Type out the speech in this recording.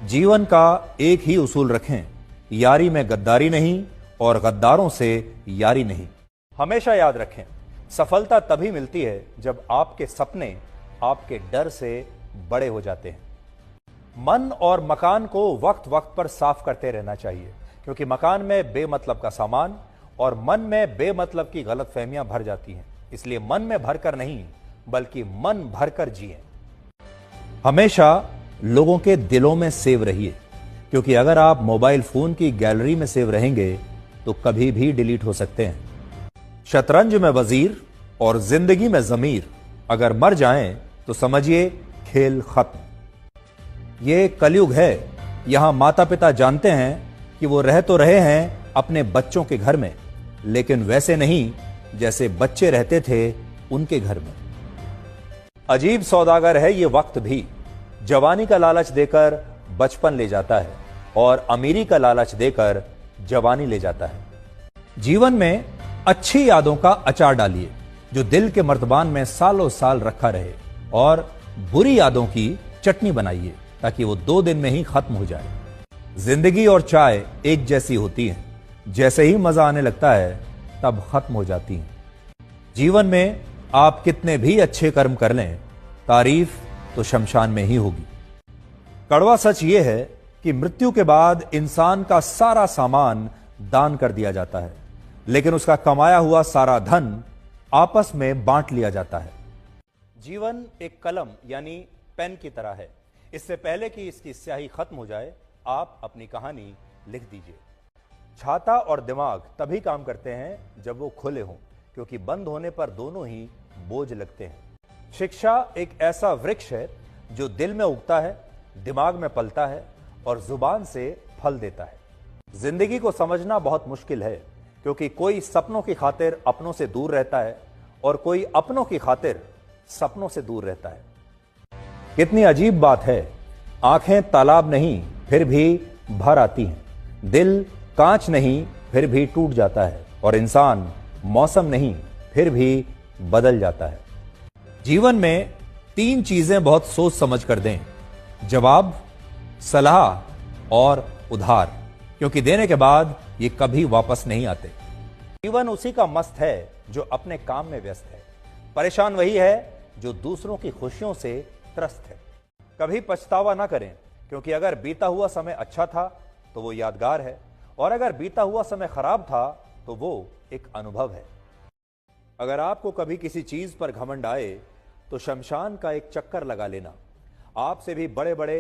जीवन का एक ही उसूल रखें, यारी में गद्दारी नहीं और गद्दारों से यारी नहीं। हमेशा याद रखें, सफलता तभी मिलती है जब आपके सपने आपके डर से बड़े हो जाते हैं। मन और मकान को वक्त वक्त पर साफ करते रहना चाहिए, क्योंकि मकान में बेमतलब का सामान और मन में बेमतलब की गलतफहमियां भर जाती हैं। इसलिए मन में भरकर नहीं, बल्कि मन भरकर जिएं। हमेशा लोगों के दिलों में सेव रहिए, क्योंकि अगर आप मोबाइल फोन की गैलरी में सेव रहेंगे तो कभी भी डिलीट हो सकते हैं। शतरंज में वजीर और जिंदगी में जमीर अगर मर जाएं तो समझिए खेल खत्म। ये कलयुग है। यहां माता पिता जानते हैं कि वो रह तो रहे हैं अपने बच्चों के घर में, लेकिन वैसे नहीं जैसे बच्चे रहते थे उनके घर में। अजीब सौदागर है ये वक्त भी। जवानी का लालच देकर बचपन ले जाता है और अमीरी का लालच देकर जवानी ले जाता है। जीवन में अच्छी यादों का अचार डालिए जो दिल के मर्तबान में सालों साल रखा रहे, और बुरी यादों की चटनी बनाइए ताकि वो 2 दिन में ही खत्म हो जाए। जिंदगी और चाय एक जैसी होती है, जैसे ही मजा आने लगता है तब खत्म हो जाती हैं। जीवन में आप कितने भी अच्छे कर्म कर लें, तारीफ तो शमशान में ही होगी। कड़वा सच यह है कि मृत्यु के बाद इंसान का सारा सामान दान कर दिया जाता है, लेकिन उसका कमाया हुआ सारा धन आपस में बांट लिया जाता है। जीवन एक कलम यानी पेन की तरह है। इससे पहले कि इसकी स्याही खत्म हो जाए, आप अपनी कहानी लिख दीजिए। छाता और दिमाग तभी काम करते हैं जब वो खुले हों, क्योंकि बंद होने पर दोनों ही बोझ लगते हैं। शिक्षा एक ऐसा वृक्ष है जो दिल में उगता है, दिमाग में पलता है और जुबान से फल देता है। जिंदगी को समझना बहुत मुश्किल है, क्योंकि कोई सपनों की खातिर अपनों से दूर रहता है और कोई अपनों की खातिर सपनों से दूर रहता है। कितनी अजीब बात है, आंखें तालाब नहीं फिर भी भर आती हैं, दिल कांच नहीं फिर भी टूट जाता है, और इंसान मौसम नहीं फिर भी बदल जाता है। जीवन में 3 चीजें बहुत सोच समझ कर दें: जवाब, सलाह और उधार, क्योंकि देने के बाद ये कभी वापस नहीं आते। जीवन उसी का मस्त है जो अपने काम में व्यस्त है। परेशान वही है जो दूसरों की खुशियों से त्रस्त है। कभी पछतावा ना करें, क्योंकि अगर बीता हुआ समय अच्छा था तो वो यादगार है, और अगर बीता हुआ समय खराब था तो वो एक अनुभव है। अगर आपको कभी किसी चीज पर घमंड आए तो शमशान का एक चक्कर लगा लेना। आपसे भी बड़े बड़े